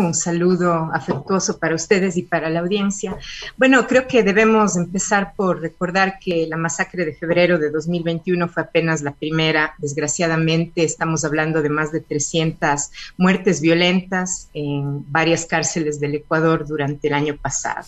un saludo afectuoso para ustedes y para la audiencia. Bueno, creo que debemos empezar por recordar que la masacre de febrero de 2021 fue apenas la primera. Desgraciadamente, estamos hablando de más de 300 muertes violentas en varias cárceles del Ecuador durante el año pasado.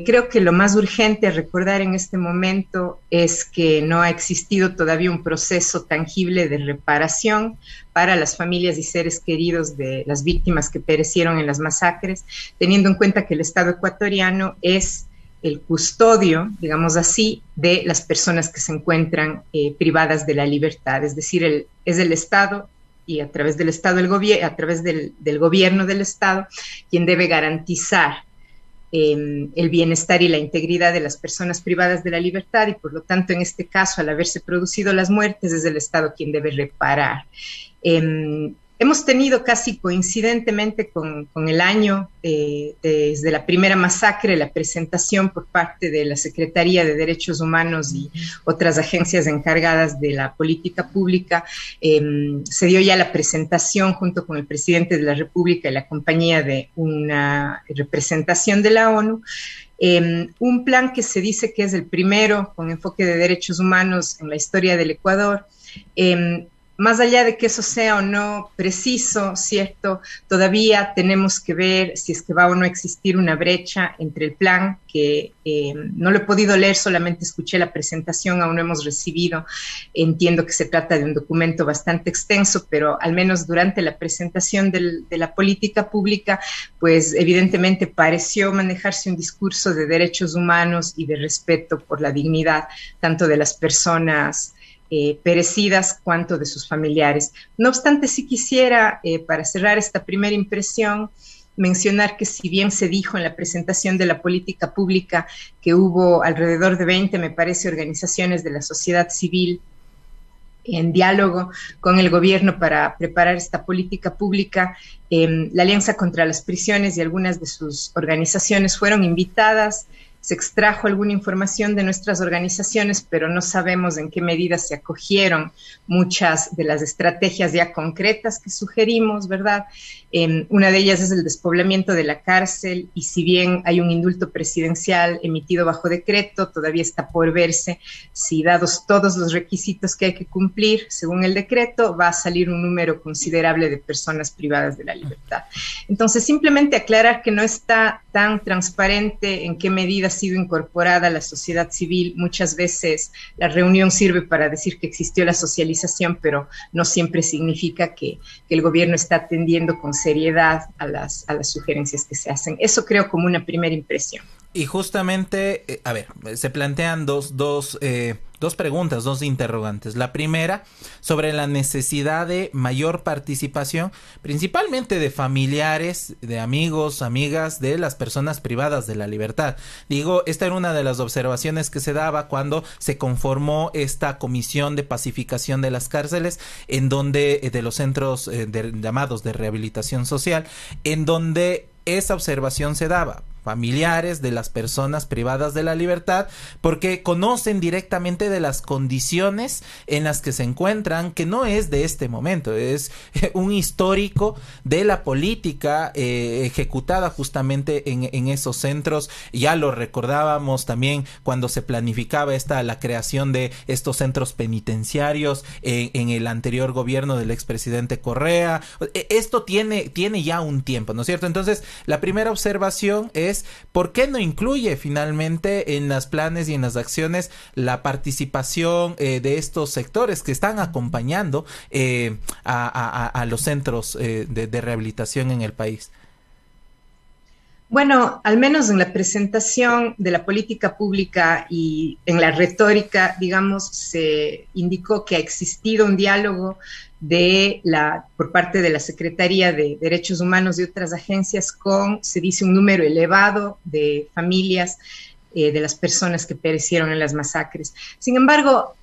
Creo que lo más urgente a recordar en este momento es que no ha existido todavía un proceso tangible de reparación para las familias y seres queridos de las víctimas que perecieron en las masacres, teniendo en cuenta que el Estado ecuatoriano es el custodio, digamos así, de las personas que se encuentran privadas de la libertad. Es decir, es el Estado y a través del Estado, a través del gobierno del Estado, quien debe garantizar el bienestar y la integridad de las personas privadas de la libertad, y por lo tanto en este caso, al haberse producido las muertes, es el Estado quien debe reparar. Hemos tenido casi coincidentemente con el año, desde la primera masacre, la presentación por parte de la Secretaría de Derechos Humanos y otras agencias encargadas de la política pública. Se dio ya la presentación junto con el presidente de la República y la compañía de una representación de la ONU. Un plan que se dice que es el primero con enfoque de derechos humanos en la historia del Ecuador. Más allá de que eso sea o no preciso, ¿cierto? Todavía tenemos que ver si es que va o no a existir una brecha entre el plan, que no lo he podido leer, solamente escuché la presentación, aún no hemos recibido. Entiendo que se trata de un documento bastante extenso, pero al menos durante la presentación de la política pública, pues evidentemente pareció manejarse un discurso de derechos humanos y de respeto por la dignidad, tanto de las personas perecidas cuanto de sus familiares. No obstante, sí quisiera, para cerrar esta primera impresión, mencionar que si bien se dijo en la presentación de la política pública que hubo alrededor de 20, me parece, organizaciones de la sociedad civil en diálogo con el gobierno para preparar esta política pública, la Alianza contra las Prisiones y algunas de sus organizaciones fueron invitadas. Se extrajo alguna información de nuestras organizaciones, pero no sabemos en qué medida se acogieron muchas de las estrategias ya concretas que sugerimos, ¿verdad? Una de ellas es el despoblamiento de la cárcel, y si bien hay un indulto presidencial emitido bajo decreto, todavía está por verse si, dados todos los requisitos que hay que cumplir según el decreto, va a salir un número considerable de personas privadas de la libertad. Entonces, simplemente aclarar que no está tan transparente en qué medida ha sido incorporada la sociedad civil. Muchas veces la reunión sirve para decir que existió la socialización, pero no siempre significa que el gobierno está atendiendo con seriedad a las sugerencias que se hacen. Eso creo como una primera impresión. Y justamente, se plantean dos preguntas, dos interrogantes. La primera, sobre la necesidad de mayor participación, principalmente de familiares, de amigos, amigas, de las personas privadas de la libertad. Digo, esta era una de las observaciones que se daba cuando se conformó esta comisión de pacificación de las cárceles, en donde, de los centros llamados de rehabilitación social, en donde esa observación se daba. Familiares de las personas privadas de la libertad, porque conocen directamente de las condiciones en las que se encuentran, que no es de este momento, es un histórico de la política ejecutada justamente en esos centros. Ya lo recordábamos también cuando se planificaba la creación de estos centros penitenciarios en el anterior gobierno del expresidente Correa. Esto tiene ya un tiempo, ¿no es cierto? Entonces, la primera observación es: ¿por qué no incluye finalmente en los planes y en las acciones la participación de estos sectores que están acompañando a los centros de rehabilitación en el país? Bueno, al menos en la presentación de la política pública y en la retórica, digamos, se indicó que ha existido un diálogo por parte de la Secretaría de Derechos Humanos y otras agencias con, se dice, un número elevado de familias de las personas que perecieron en las masacres. Sin embargo,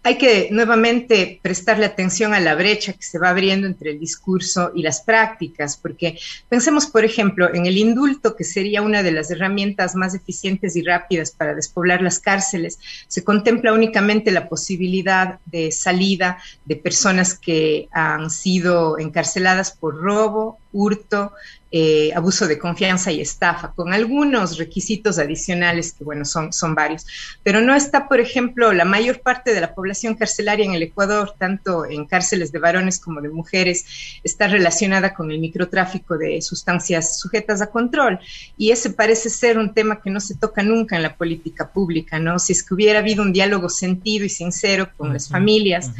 hay que nuevamente prestarle atención a la brecha que se va abriendo entre el discurso y las prácticas, porque pensemos, por ejemplo, en el indulto, que sería una de las herramientas más eficientes y rápidas para despoblar las cárceles. Se contempla únicamente la posibilidad de salida de personas que han sido encarceladas por robo hurto, abuso de confianza y estafa, con algunos requisitos adicionales que, bueno, son varios. Pero no está, por ejemplo, la mayor parte de la población carcelaria en el Ecuador, tanto en cárceles de varones como de mujeres, está relacionada con el microtráfico de sustancias sujetas a control. Y ese parece ser un tema que no se toca nunca en la política pública, ¿no? Si es que hubiera habido un diálogo sentido y sincero con las familias,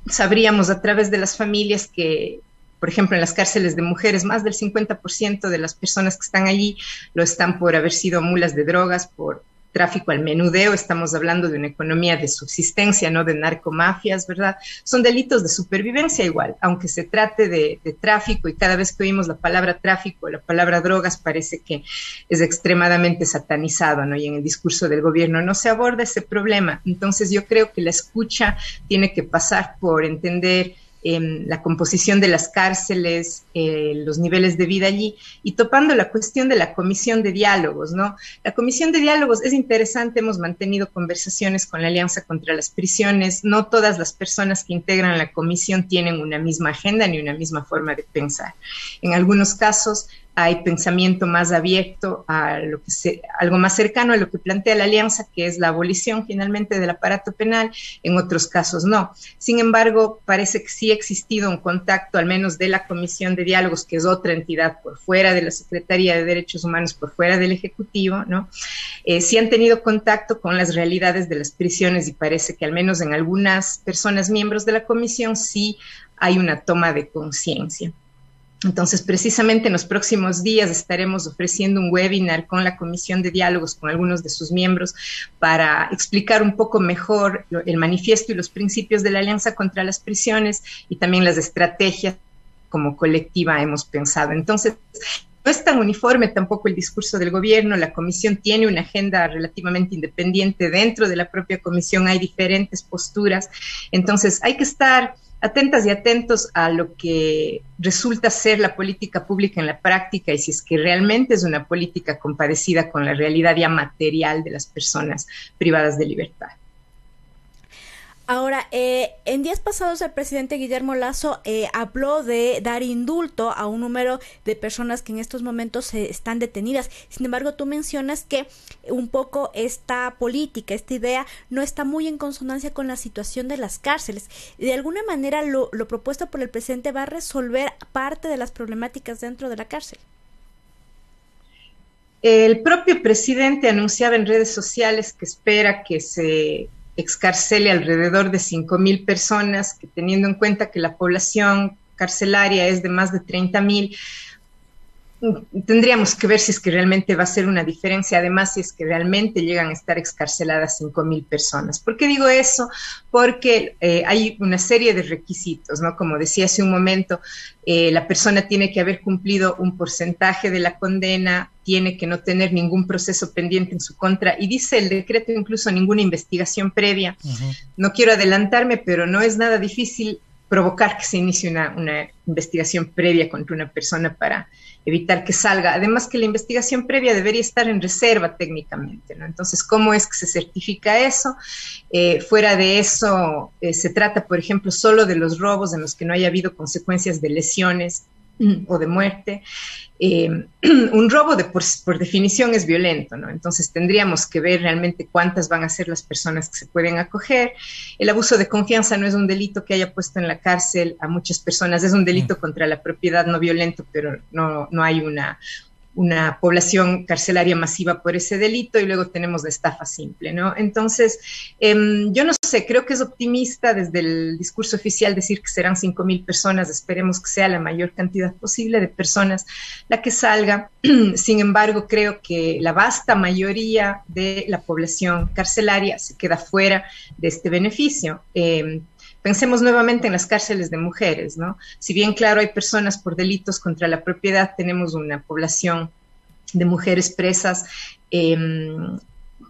sabríamos a través de las familias que, por ejemplo, en las cárceles de mujeres, más del 50% de las personas que están allí lo están por haber sido mulas de drogas, por tráfico al menudeo. Estamos hablando de una economía de subsistencia, no de narcomafias, ¿verdad? Son delitos de supervivencia igual, aunque se trate de tráfico, y cada vez que oímos la palabra tráfico, la palabra drogas, parece que es extremadamente satanizado, ¿no? Y en el discurso del gobierno no se aborda ese problema. Entonces yo creo que la escucha tiene que pasar por entender la composición de las cárceles, los niveles de vida allí, y topando la cuestión de la comisión de diálogos, ¿no? La comisión de diálogos es interesante, hemos mantenido conversaciones con la Alianza contra las Prisiones. No todas las personas que integran la comisión tienen una misma agenda ni una misma forma de pensar. En algunos casos hay pensamiento más abierto a algo más cercano a lo que plantea la Alianza, que es la abolición finalmente del aparato penal. En otros casos no. Sin embargo, parece que sí ha existido un contacto, al menos de la Comisión de Diálogos, que es otra entidad por fuera de la Secretaría de Derechos Humanos, por fuera del Ejecutivo, ¿no? Sí han tenido contacto con las realidades de las prisiones, y parece que al menos en algunas personas miembros de la comisión sí hay una toma de conciencia. Entonces, precisamente en los próximos días estaremos ofreciendo un webinar con la Comisión de Diálogos, con algunos de sus miembros, para explicar un poco mejor el manifiesto y los principios de la Alianza contra las Prisiones, y también las estrategias como colectiva hemos pensado. Entonces, no es tan uniforme tampoco el discurso del gobierno. La comisión tiene una agenda relativamente independiente. Dentro de la propia comisión hay diferentes posturas. Entonces, hay que estar atentas y atentos a lo que resulta ser la política pública en la práctica, y si es que realmente es una política compadecida con la realidad ya material de las personas privadas de libertad. Ahora, en días pasados el presidente Guillermo Lasso habló de dar indulto a un número de personas que en estos momentos están detenidas. Sin embargo, tú mencionas que un poco esta política, esta idea, no está muy en consonancia con la situación de las cárceles. De alguna manera, lo propuesto por el presidente va a resolver parte de las problemáticas dentro de la cárcel. El propio presidente anunciaba en redes sociales que espera que se excarcele alrededor de 5,000 personas, que teniendo en cuenta que la población carcelaria es de más de 30,000, tendríamos que ver si es que realmente va a ser una diferencia, además si es que realmente llegan a estar excarceladas 5,000 personas. ¿Por qué digo eso? Porque hay una serie de requisitos, ¿no? Como decía hace un momento, la persona tiene que haber cumplido un porcentaje de la condena, tiene que no tener ningún proceso pendiente en su contra, y dice el decreto incluso ninguna investigación previa. No quiero adelantarme, pero no es nada difícil provocar que se inicie una investigación previa contra una persona para evitar que salga. Además que la investigación previa debería estar en reserva técnicamente, ¿no? Entonces, ¿cómo es que se certifica eso? Fuera de eso, se trata, por ejemplo, solo de los robos en los que no haya habido consecuencias de lesiones o de muerte. Un robo por definición es violento, ¿no? Entonces tendríamos que ver realmente cuántas van a ser las personas que se pueden acoger. El abuso de confianza no es un delito que haya puesto en la cárcel a muchas personas, es un delito contra la propiedad no violento, pero no hay una población carcelaria masiva por ese delito, y luego tenemos la estafa simple, ¿no? Entonces, yo no sé, creo que es optimista desde el discurso oficial decir que serán 5,000 personas, esperemos que sea la mayor cantidad posible de personas la que salga. Sin embargo, creo que la vasta mayoría de la población carcelaria se queda fuera de este beneficio. Pensemos nuevamente en las cárceles de mujeres, ¿no? Si bien, claro, hay personas por delitos contra la propiedad, tenemos una población de mujeres presas,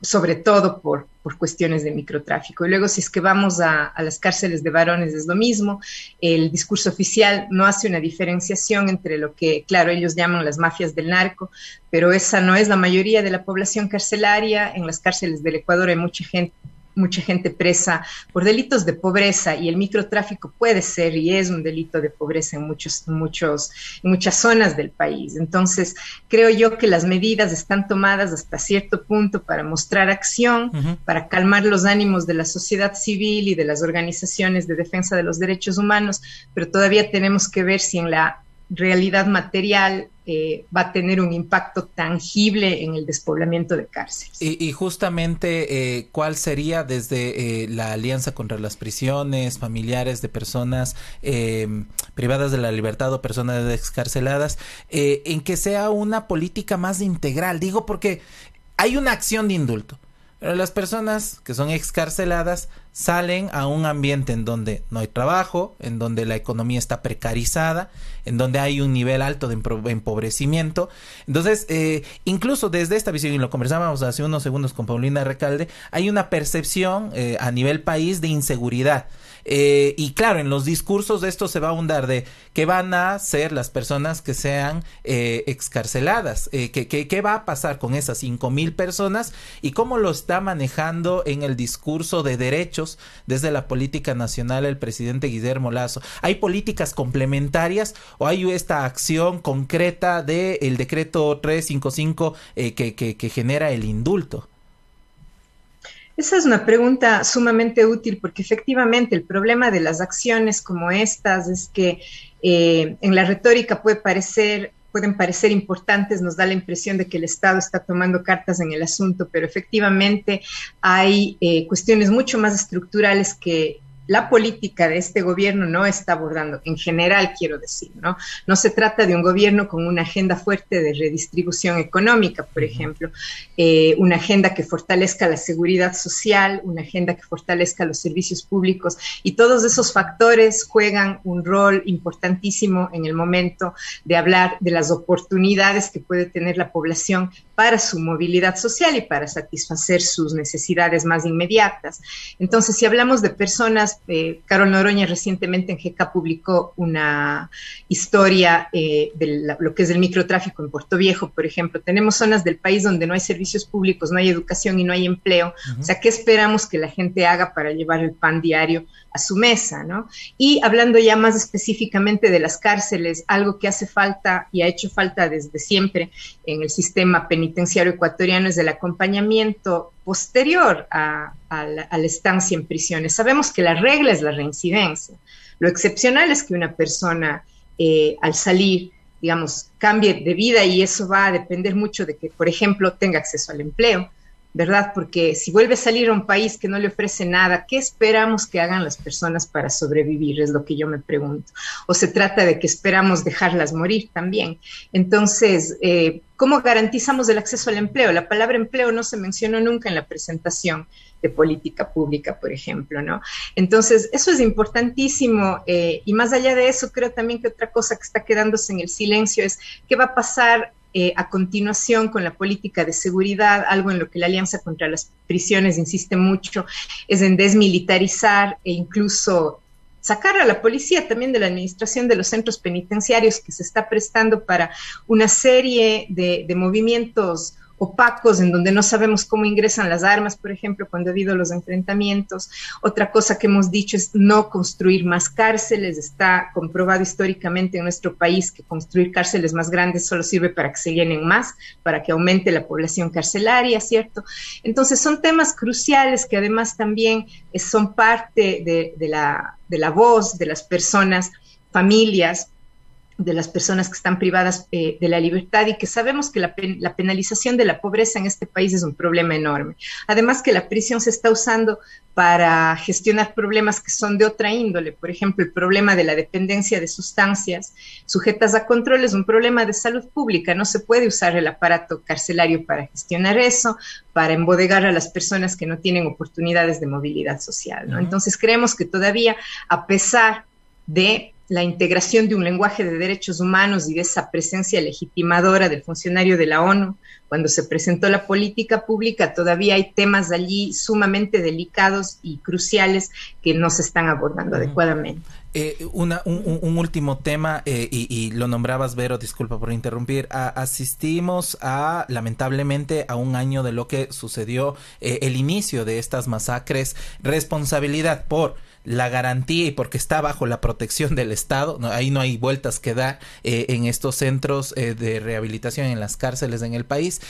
sobre todo por cuestiones de microtráfico. Y luego, si es que vamos a las cárceles de varones, es lo mismo. El discurso oficial no hace una diferenciación entre lo que, claro, ellos llaman las mafias del narco, pero esa no es la mayoría de la población carcelaria. En las cárceles del Ecuador hay mucha gente mucha gente presa por delitos de pobreza, y el microtráfico puede ser y es un delito de pobreza en muchas zonas del país. Entonces, creo yo que las medidas están tomadas hasta cierto punto para mostrar acción, para calmar los ánimos de la sociedad civil y de las organizaciones de defensa de los derechos humanos, pero todavía tenemos que ver si en la realidad material va a tener un impacto tangible en el despoblamiento de cárceles. Y justamente, ¿cuál sería desde la Alianza contra las Prisiones, familiares de personas privadas de la libertad o personas excarceladas, en que sea una política más integral? Digo porque hay una acción de indulto, pero las personas que son excarceladas salen a un ambiente en donde no hay trabajo, en donde la economía está precarizada, en donde hay un nivel alto de empobrecimiento. Entonces, incluso desde esta visión, y lo conversábamos hace unos segundos con Paulina Recalde, hay una percepción a nivel país de inseguridad. Y claro, en los discursos de esto se va a ahondar de qué van a hacer las personas que sean excarceladas, qué va a pasar con esas 5,000 personas y cómo lo está manejando en el discurso de derechos desde la política nacional el presidente Guillermo Lasso. ¿Hay políticas complementarias o hay esta acción concreta del decreto 355 que genera el indulto? Esa es una pregunta sumamente útil porque efectivamente el problema de las acciones como estas es que en la retórica pueden parecer importantes, nos da la impresión de que el Estado está tomando cartas en el asunto, pero efectivamente hay cuestiones mucho más estructurales que la política de este gobierno no está abordando, en general quiero decir, ¿no? No se trata de un gobierno con una agenda fuerte de redistribución económica, por ejemplo, una agenda que fortalezca la seguridad social, una agenda que fortalezca los servicios públicos, y todos esos factores juegan un rol importantísimo en el momento de hablar de las oportunidades que puede tener la población para su movilidad social y para satisfacer sus necesidades más inmediatas. Entonces, si hablamos de personas, Carol Noroña recientemente en GK publicó una historia de lo que es el microtráfico en Puerto Viejo, por ejemplo. Tenemos zonas del país donde no hay servicios públicos, no hay educación y no hay empleo. O sea, ¿qué esperamos que la gente haga para llevar el pan diario a su mesa, ¿no? Y hablando ya más específicamente de las cárceles, algo que hace falta y ha hecho falta desde siempre en el sistema penitenciario ecuatoriano es el acompañamiento posterior a la estancia en prisiones. Sabemos que la regla es la reincidencia. Lo excepcional es que una persona al salir, digamos, cambie de vida, y eso va a depender mucho de que, por ejemplo, tenga acceso al empleo, ¿verdad? Porque si vuelve a salir a un país que no le ofrece nada, ¿qué esperamos que hagan las personas para sobrevivir? Es lo que yo me pregunto. ¿O se trata de que esperamos dejarlas morir también? Entonces, ¿cómo garantizamos el acceso al empleo? La palabra empleo no se mencionó nunca en la presentación de política pública, por ejemplo, ¿no? Entonces, eso es importantísimo, y más allá de eso, creo también que otra cosa que está quedándose en el silencio es qué va a pasar a continuación con la política de seguridad. Algo en lo que la Alianza contra las Prisiones insiste mucho es en desmilitarizar e incluso sacar a la policía también de la administración de los centros penitenciarios, que se está prestando para una serie de movimientos opacos en donde no sabemos cómo ingresan las armas, por ejemplo, cuando ha habido los enfrentamientos. Otra cosa que hemos dicho es no construir más cárceles. Está comprobado históricamente en nuestro país que construir cárceles más grandes solo sirve para que se llenen más, para que aumente la población carcelaria, ¿cierto? Entonces son temas cruciales que además también son parte de la voz de las personas, familias, de las personas que están privadas de la libertad, y que sabemos que la penalización de la pobreza en este país es un problema enorme. Además que la prisión se está usando para gestionar problemas que son de otra índole. Por ejemplo, el problema de la dependencia de sustancias sujetas a control es un problema de salud pública. No se puede usar el aparato carcelario para gestionar eso, para embodegar a las personas que no tienen oportunidades de movilidad social, ¿no? Entonces creemos que todavía, a pesar de la integración de un lenguaje de derechos humanos y de esa presencia legitimadora del funcionario de la ONU. Cuando se presentó la política pública, todavía hay temas allí sumamente delicados y cruciales que no se están abordando adecuadamente. Un último tema, y lo nombrabas, Vero, disculpa por interrumpir. Asistimos lamentablemente, a un año de lo que sucedió, el inicio de estas masacres. Responsabilidad por la garantía y porque está bajo la protección del Estado, ahí no hay vueltas que dar, en estos centros de rehabilitación, en las cárceles en el país.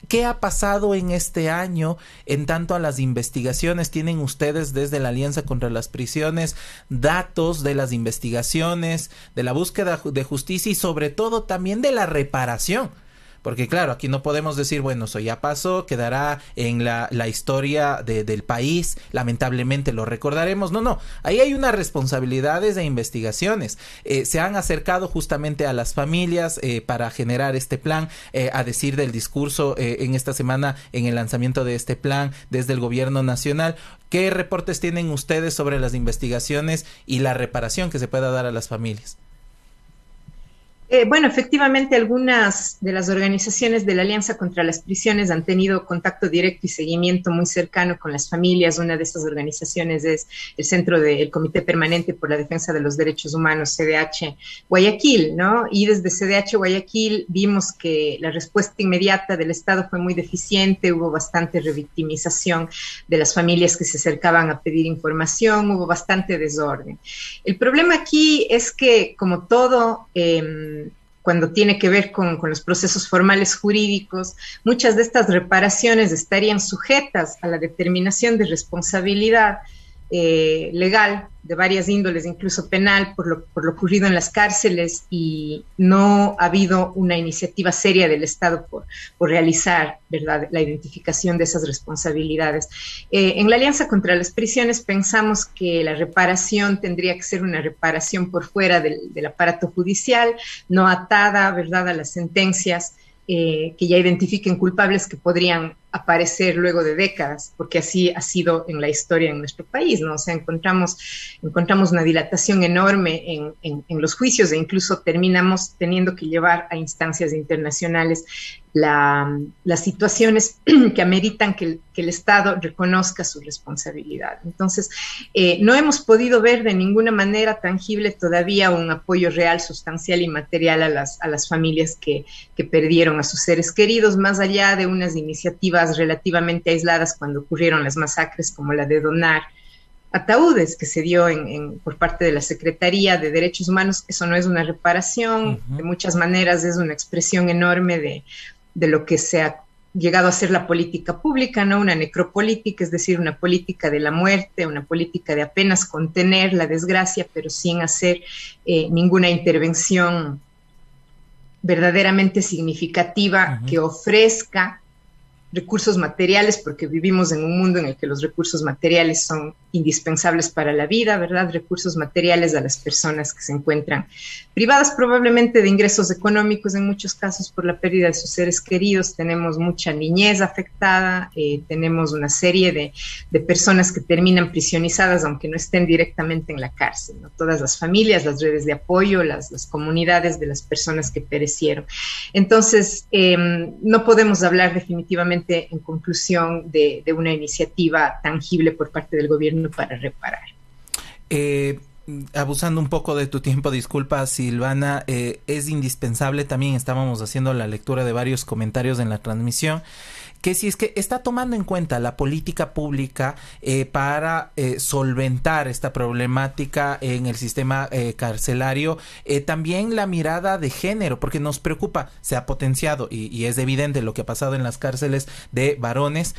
¿Qué ha pasado en este año en tanto a las investigaciones? ¿Tienen ustedes desde la Alianza contra las Prisiones datos de las investigaciones, de la búsqueda de justicia y sobre todo también de la reparación? Porque claro, aquí no podemos decir, bueno, eso ya pasó, quedará en la historia del país, lamentablemente lo recordaremos. No, ahí hay unas responsabilidades de investigaciones. Se han acercado justamente a las familias para generar este plan, a decir del discurso en esta semana en el lanzamiento de este plan desde el gobierno nacional. ¿Qué reportes tienen ustedes sobre las investigaciones y la reparación que se pueda dar a las familias? Bueno, efectivamente, algunas de las organizaciones de la Alianza contra las Prisiones han tenido contacto directo y seguimiento muy cercano con las familias. Una de esas organizaciones es el Centro del Comité Permanente por la Defensa de los Derechos Humanos, CDH Guayaquil, ¿no? Y desde CDH Guayaquil vimos que la respuesta inmediata del Estado fue muy deficiente, hubo bastante revictimización de las familias que se acercaban a pedir información, hubo bastante desorden. El problema aquí es que, como todo, cuando tiene que ver con los procesos formales jurídicos, muchas de estas reparaciones estarían sujetas a la determinación de responsabilidad legal de varias índoles, incluso penal, por lo ocurrido en las cárceles, y no ha habido una iniciativa seria del Estado por realizar, ¿verdad?, la identificación de esas responsabilidades. En la Alianza contra las Prisiones pensamos que la reparación tendría que ser una reparación por fuera del aparato judicial, no atada, ¿verdad?, a las sentencias que ya identifiquen culpables que podrían aparecer luego de décadas, porque así ha sido en la historia en nuestro país, ¿no? O sea, encontramos una dilatación enorme en los juicios e incluso terminamos teniendo que llevar a instancias internacionales las situaciones que ameritan que el Estado reconozca su responsabilidad. Entonces, no hemos podido ver de ninguna manera tangible todavía un apoyo real, sustancial y material a las familias que perdieron a sus seres queridos, más allá de unas iniciativas relativamente aisladas cuando ocurrieron las masacres, como la de donar ataúdes que se dio por parte de la Secretaría de Derechos Humanos. Eso no es una reparación, de muchas maneras es una expresión enorme de lo que se ha llegado a ser la política pública, ¿no? Una necropolítica, es decir, una política de la muerte, una política de apenas contener la desgracia, pero sin hacer ninguna intervención verdaderamente significativa que ofrezca recursos materiales, porque vivimos en un mundo en el que los recursos materiales son indispensables para la vida, ¿verdad? Recursos materiales a las personas que se encuentran privadas probablemente de ingresos económicos, en muchos casos por la pérdida de sus seres queridos. Tenemos mucha niñez afectada, tenemos una serie de personas que terminan prisionizadas aunque no estén directamente en la cárcel, ¿no? Todas las familias, las redes de apoyo, las comunidades de las personas que perecieron. Entonces, no podemos hablar definitivamente en conclusión de una iniciativa tangible por parte del gobierno para reparar. Abusando un poco de tu tiempo, disculpa, Silvana, es indispensable, también estábamos haciendo la lectura de varios comentarios en la transmisión, que si es que está tomando en cuenta la política pública para solventar esta problemática en el sistema carcelario, también la mirada de género, porque nos preocupa, se ha potenciado y es evidente lo que ha pasado en las cárceles de varones,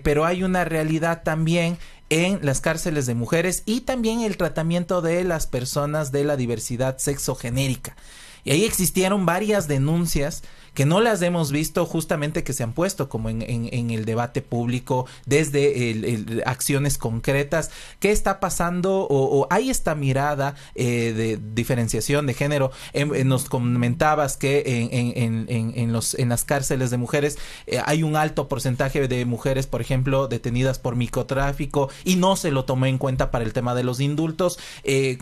pero hay una realidad también en las cárceles de mujeres y también el tratamiento de las personas de la diversidad sexogenérica. Y ahí existieron varias denuncias que no las hemos visto justamente que se han puesto como en el debate público desde acciones concretas. ¿Qué está pasando? O hay esta mirada de diferenciación de género. Nos comentabas que en las cárceles de mujeres hay un alto porcentaje de mujeres, por ejemplo, detenidas por microtráfico y no se lo tomó en cuenta para el tema de los indultos.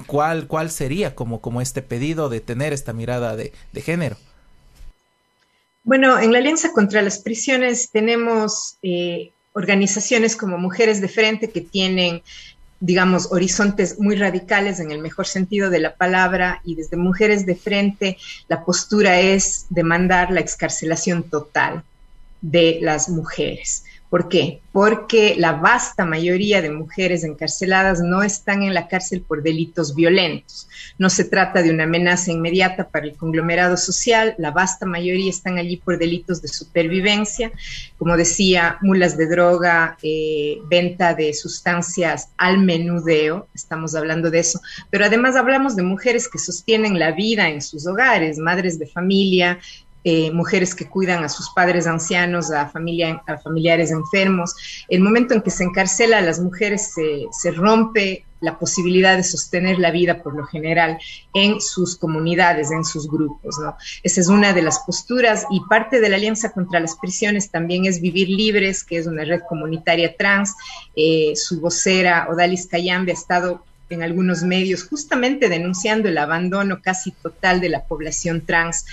¿Cuál sería como este pedido de tener esta mirada de género? Bueno, en la Alianza contra las Prisiones tenemos organizaciones como Mujeres de Frente que tienen, digamos, horizontes muy radicales en el mejor sentido de la palabra, y desde Mujeres de Frente la postura es demandar la excarcelación total de las mujeres. ¿Por qué? Porque la vasta mayoría de mujeres encarceladas no están en la cárcel por delitos violentos. No se trata de una amenaza inmediata para el conglomerado social. La vasta mayoría están allí por delitos de supervivencia. Como decía, mulas de droga, venta de sustancias al menudeo, estamos hablando de eso. Pero además hablamos de mujeres que sostienen la vida en sus hogares, madres de familia, mujeres que cuidan a sus padres ancianos, a familiares enfermos. El momento en que se encarcela a las mujeres se rompe la posibilidad de sostener la vida por lo general en sus comunidades, en sus grupos, ¿no? Esa es una de las posturas, y parte de la Alianza contra las Prisiones también es Vivir Libres, que es una red comunitaria trans. Su vocera, Odalis Cayambe, ha estado en algunos medios justamente denunciando el abandono casi total de la población trans,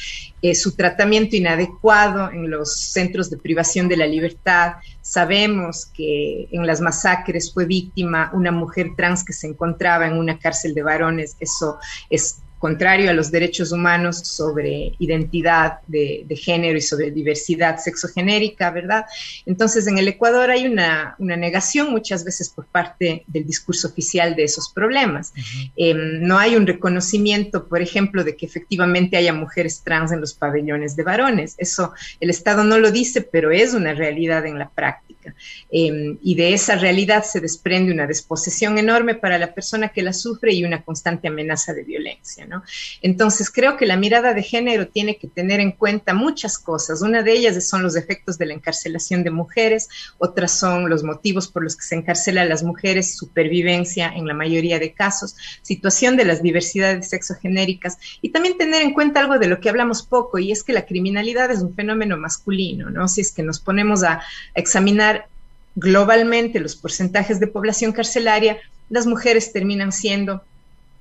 su tratamiento inadecuado en los centros de privación de la libertad. Sabemos que en las masacres fue víctima una mujer trans que se encontraba en una cárcel de varones. Eso es contrario a los derechos humanos sobre identidad de género y sobre diversidad sexogenérica, ¿verdad? Entonces, en el Ecuador hay una negación muchas veces por parte del discurso oficial de esos problemas. No hay un reconocimiento, por ejemplo, de que efectivamente haya mujeres trans en los pabellones de varones. Eso el Estado no lo dice, pero es una realidad en la práctica. Y de esa realidad se desprende una desposesión enorme para la persona que la sufre y una constante amenaza de violencia, ¿no? Entonces, creo que la mirada de género tiene que tener en cuenta muchas cosas. Una de ellas son los efectos de la encarcelación de mujeres, otras son los motivos por los que se encarcela a las mujeres, supervivencia en la mayoría de casos, situación de las diversidades sexogenéricas, y también tener en cuenta algo de lo que hablamos poco, y es que la criminalidad es un fenómeno masculino, ¿no? Si es que nos ponemos a examinar globalmente los porcentajes de población carcelaria, las mujeres terminan siendo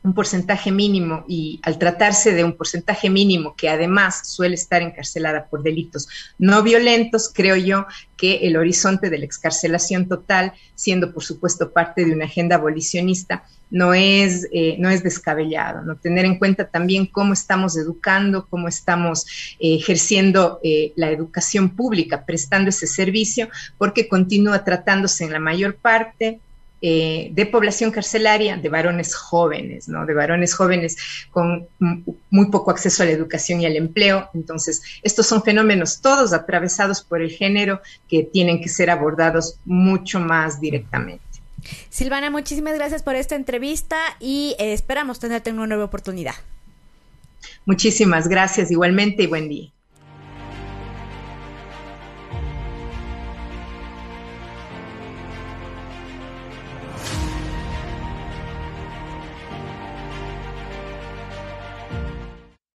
un porcentaje mínimo, y al tratarse de un porcentaje mínimo que además suele estar encarcelada por delitos no violentos, creo yo que el horizonte de la excarcelación total, siendo por supuesto parte de una agenda abolicionista, no es descabellado, ¿no? Tener en cuenta también cómo estamos educando, cómo estamos ejerciendo la educación pública, prestando ese servicio, porque continúa tratándose en la mayor parte de población carcelaria de varones jóvenes, ¿no? De varones jóvenes con muy poco acceso a la educación y al empleo. Entonces, estos son fenómenos todos atravesados por el género que tienen que ser abordados mucho más directamente. Silvana, muchísimas gracias por esta entrevista y esperamos tenerte en una nueva oportunidad. Muchísimas gracias, igualmente, y buen día.